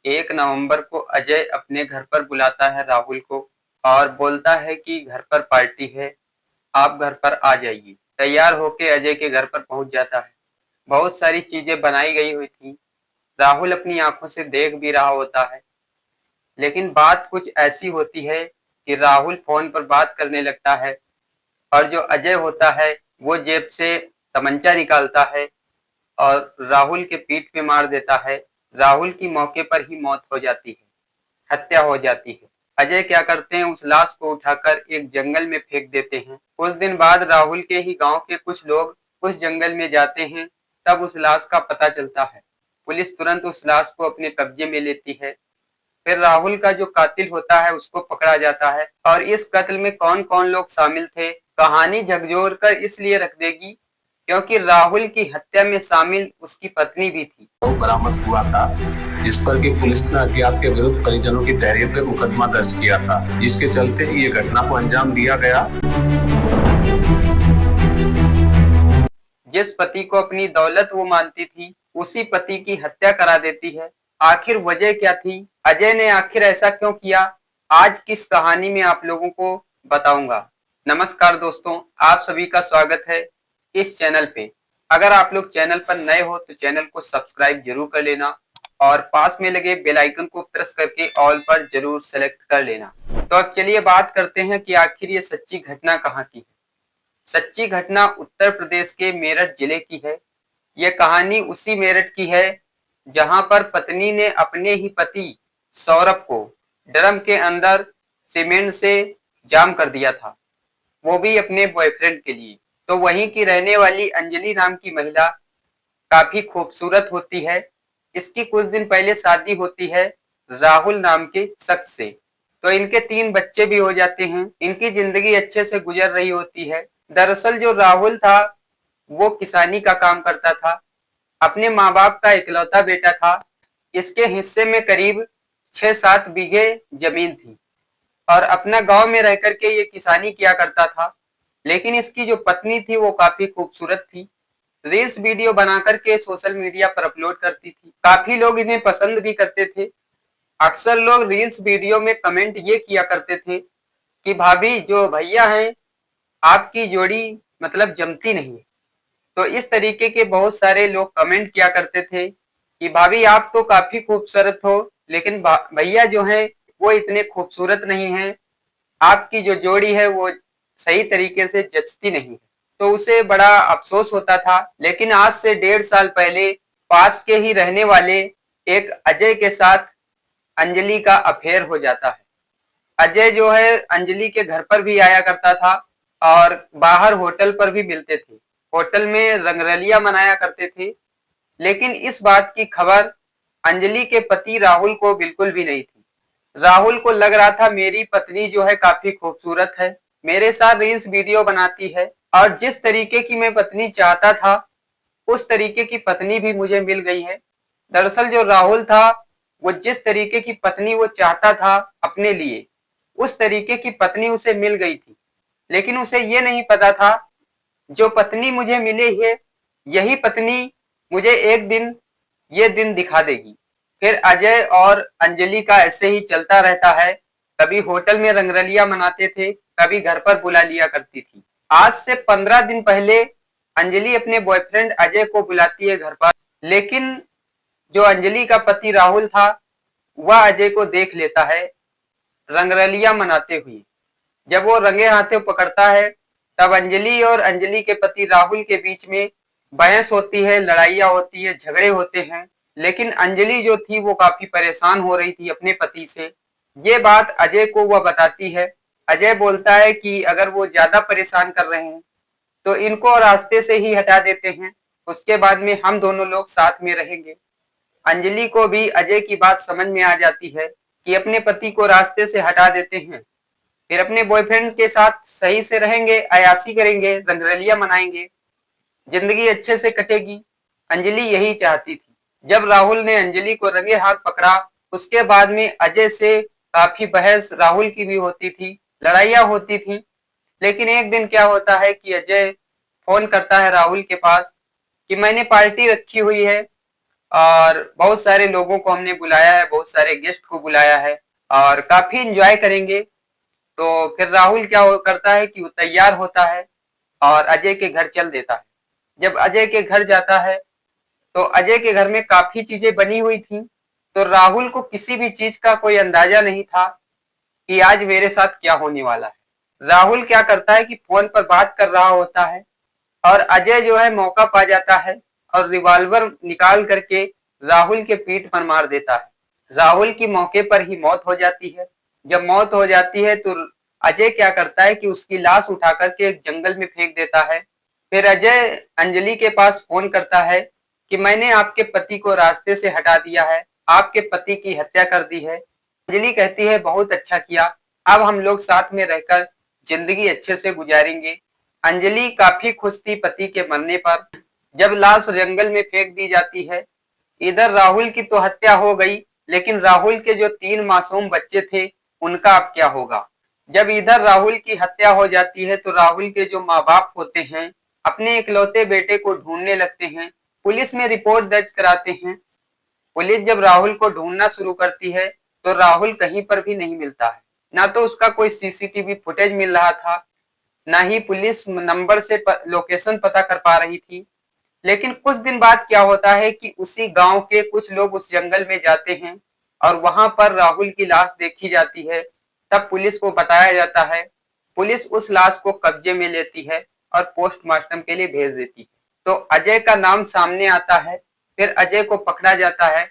1 नवंबर को अजय अपने घर पर बुलाता है राहुल को और बोलता है कि घर पर पार्टी है, आप घर पर आ जाइए। तैयार होके अजय के घर पर पहुंच जाता है। बहुत सारी चीजें बनाई गई हुई थी। राहुल अपनी आंखों से देख भी रहा होता है, लेकिन बात कुछ ऐसी होती है कि राहुल फोन पर बात करने लगता है और जो अजय होता है वो जेब से तमंचा निकालता है और राहुल के पीठ पे मार देता है। राहुल की मौके पर ही मौत हो जाती है, हत्या हो जाती है। अजय क्या करते हैं, उस लाश को उठाकर एक जंगल में फेंक देते हैं। कुछ दिन बाद राहुल के ही गांव के कुछ लोग उस जंगल में जाते हैं, तब उस लाश का पता चलता है। पुलिस तुरंत उस लाश को अपने कब्जे में लेती है। फिर राहुल का जो कातिल होता है उसको पकड़ा जाता है और इस कत्ल में कौन कौन लोग शामिल थे, कहानी झकझोर कर इसलिए रख देगी क्योंकि राहुल की हत्या में शामिल उसकी पत्नी भी थी। बरामद हुआ था, जिस पर कि पुलिस ने अज्ञात के विरुद्ध परिजनों की तहरीर पर मुकदमा दर्ज किया था, जिसके चलते ये घटना को अंजाम दिया गया। जिस पति को अपनी दौलत वो मानती थी, उसी पति की हत्या करा देती है। आखिर वजह क्या थी, अजय ने आखिर ऐसा क्यों किया, आज किस कहानी में आप लोगों को बताऊंगा। नमस्कार दोस्तों, आप सभी का स्वागत है इस चैनल पे। अगर आप लोग चैनल पर नए हो तो चैनल को सब्सक्राइब जरूर कर लेना और पास में लगे बेल आइकन को प्रेस करके ऑल पर जरूर सेलेक्ट कर लेना। तो अब चलिए बात करते हैं कि आखिर ये सच्ची घटना कहाँ की है। सच्ची घटना उत्तर प्रदेश के मेरठ जिले की है। यह कहानी उसी मेरठ की है जहां पर पत्नी ने अपने ही पति सौरभ को ड्रम के अंदर सीमेंट से जाम कर दिया था, वो भी अपने बॉयफ्रेंड के लिए। तो वहीं की रहने वाली अंजलि नाम की महिला काफी खूबसूरत होती है। इसकी कुछ दिन पहले शादी होती है राहुल नाम के शख्स से। तो इनके 3 बच्चे भी हो जाते हैं। इनकी जिंदगी अच्छे से गुजर रही होती है। दरअसल जो राहुल था वो किसानी का काम करता था, अपने माँ बाप का इकलौता बेटा था। इसके हिस्से में करीब 6-7 बीघे जमीन थी और अपना गांव में रह करके ये किसानी किया करता था। लेकिन इसकी जो पत्नी थी वो काफी खूबसूरत थी। रील्स वीडियो बना करके सोशल मीडिया पर अपलोड करती थी। काफी लोग इन्हें पसंद भी करते थे। अक्सर लोग रील्स वीडियो में कमेंट ये किया करते थे कि भाभी जो भैया हैं आपकी जोड़ी मतलब जमती नहीं है। तो इस तरीके के बहुत सारे लोग कमेंट किया करते थे कि भाभी आप तो काफी खूबसूरत हो, लेकिन भैया जो है वो इतने खूबसूरत नहीं है, आपकी जो जोड़ी है वो सही तरीके से जचती नहीं है। तो उसे बड़ा अफसोस होता था। लेकिन आज से 1.5 साल पहले पास के ही रहने वाले एक अजय के साथ अंजलि का अफेयर हो जाता है। अजय जो है अंजलि के घर पर भी आया करता था और बाहर होटल पर भी मिलते थे। होटल में रंगरलिया मनाया करते थे। लेकिन इस बात की खबर अंजलि के पति राहुल को बिल्कुल भी नहीं थी। राहुल को लग रहा था मेरी पत्नी जो है काफी खूबसूरत है, मेरे साथ रील्स वीडियो बनाती है और जिस तरीके की मैं पत्नी चाहता था उस तरीके की पत्नी भी मुझे मिल गई है। दरअसल जो राहुल था वो जिस तरीके की पत्नी वो चाहता था अपने लिए, उस तरीके की पत्नी उसे मिल गई थी। लेकिन उसे ये नहीं पता था जो पत्नी मुझे मिली है यही पत्नी मुझे एक दिन ये दिन दिखा देगी। फिर अजय और अंजलि का ऐसे ही चलता रहता है। कभी होटल में रंगरलिया मनाते थे, कभी घर पर बुला लिया करती थी। आज से 15 दिन पहले अंजलि अपने बॉयफ्रेंड अजय को बुलाती है घर पर। लेकिन जो अंजलि का पति राहुल था वह अजय को देख लेता है रंगरलिया मनाते हुए। जब वो रंगे हाथों पकड़ता है तब अंजलि और अंजलि के पति राहुल के बीच में बहस होती है, लड़ाइयाँ होती है, झगड़े होते हैं। लेकिन अंजलि जो थी वो काफी परेशान हो रही थी अपने पति से। ये बात अजय को वह बताती है। अजय बोलता है कि अगर वो ज्यादा परेशान कर रहे हैं तो इनको रास्ते से ही हटा देते हैं, उसके बाद में हम दोनों लोग साथ में रहेंगे। अंजलि को भी अजय की बात समझ में आ जाती है कि अपने पति को रास्ते से हटा देते हैं, फिर अपने बॉयफ्रेंड के साथ सही से रहेंगे, अयाशी करेंगे, रंगरलिया मनाएंगे, जिंदगी अच्छे से कटेगी। अंजलि यही चाहती थी। जब राहुल ने अंजलि को रंगे हाथ पकड़ा उसके बाद में अजय से काफी बहस राहुल की भी होती थी, लड़ाइयाँ होती थी। लेकिन एक दिन क्या होता है कि अजय फोन करता है राहुल के पास कि मैंने पार्टी रखी हुई है, और बहुत सारे लोगों को हमने बुलाया है, बहुत सारे गेस्ट को बुलाया है और काफी इंजॉय करेंगे। तो फिर राहुल क्या करता है कि वो तैयार होता है और अजय के घर चल देता है। जब अजय के घर जाता है तो अजय के घर में काफी चीजें बनी हुई थी, तो राहुल को किसी भी चीज का कोई अंदाजा नहीं था कि आज मेरे साथ क्या होने वाला है। राहुल क्या करता है कि फोन पर बात कर रहा होता है और अजय जो है मौका पा जाता है और रिवॉल्वर निकाल करके राहुल के पीठ पर मार देता है। राहुल की मौके पर ही मौत हो जाती है। जब मौत हो जाती है तो अजय क्या करता है कि उसकी लाश उठा करके एक जंगल में फेंक देता है। फिर अजय अंजलि के पास फोन करता है कि मैंने आपके पति को रास्ते से हटा दिया है, आपके पति की हत्या कर दी है। अंजलि कहती है बहुत अच्छा किया, अब हम लोग साथ में रहकर जिंदगी अच्छे से गुजारेंगे। अंजलि काफी खुश थी पति के मरने पर। जब लाश जंगल में फेंक दी जाती है, इधर राहुल की तो हत्या हो गई, लेकिन राहुल के जो 3 मासूम बच्चे थे उनका अब क्या होगा। जब इधर राहुल की हत्या हो जाती है तो राहुल के जो माँ बाप होते हैं अपने इकलौते बेटे को ढूंढने लगते हैं, पुलिस में रिपोर्ट दर्ज कराते हैं। पुलिस जब राहुल को ढूंढना शुरू करती है तो राहुल कहीं पर भी नहीं मिलता है। ना तो उसका कोई सीसीटीवी फुटेज मिल रहा था, ना ही पुलिस नंबर से लोकेशन पता कर पा रही थी। लेकिन कुछ दिन बाद क्या होता है कि उसी गांव के कुछ लोग उस जंगल में जाते हैं और वहां पर राहुल की लाश देखी जाती है। तब पुलिस को बताया जाता है। पुलिस उस लाश को कब्जे में लेती है और पोस्टमार्टम के लिए भेज देती है। तो अजय का नाम सामने आता है। फिर अजय को पकड़ा जाता है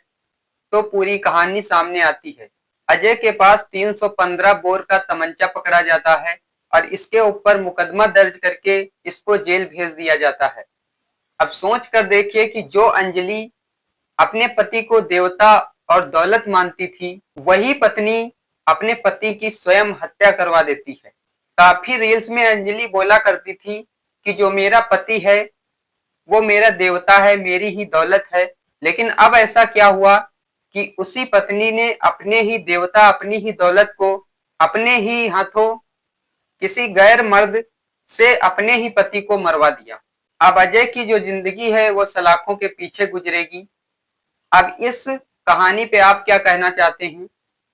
तो पूरी कहानी सामने आती है। अजय के पास 315 बोर का तमंचा पकड़ा जाता है और इसके ऊपर मुकदमा दर्ज करके इसको जेल भेज दिया जाता है। अब सोच कर देखिए कि जो अंजलि अपने पति को देवता और दौलत मानती थी, वही पत्नी अपने पति की स्वयं हत्या करवा देती है। काफी रील्स में अंजलि बोला करती थी कि जो मेरा पति है वो मेरा देवता है, मेरी ही दौलत है। लेकिन अब ऐसा क्या हुआ कि उसी पत्नी ने अपने ही देवता, अपनी ही दौलत को अपने ही हाथों किसी गैर मर्द से अपने ही पति को मरवा दिया। अब अजय की जो जिंदगी है वो सलाखों के पीछे गुजरेगी। अब इस कहानी पे आप क्या कहना चाहते हैं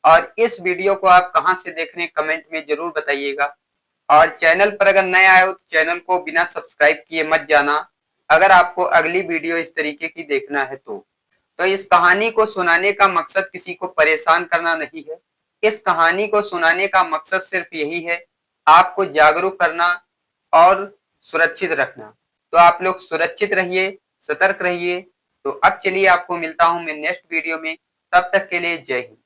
और इस वीडियो को आप कहां से देख रहे हैं कमेंट में जरूर बताइएगा। और चैनल पर अगर नए आए हो तो चैनल को बिना सब्सक्राइब किए मत जाना, अगर आपको अगली वीडियो इस तरीके की देखना है तो इस कहानी को सुनाने का मकसद किसी को परेशान करना नहीं है। इस कहानी को सुनाने का मकसद सिर्फ यही है, आपको जागरूक करना और सुरक्षित रखना। तो आप लोग सुरक्षित रहिए, सतर्क रहिए। तो अब चलिए आपको मिलता हूं मैं नेक्स्ट वीडियो में, तब तक के लिए जय हिंद।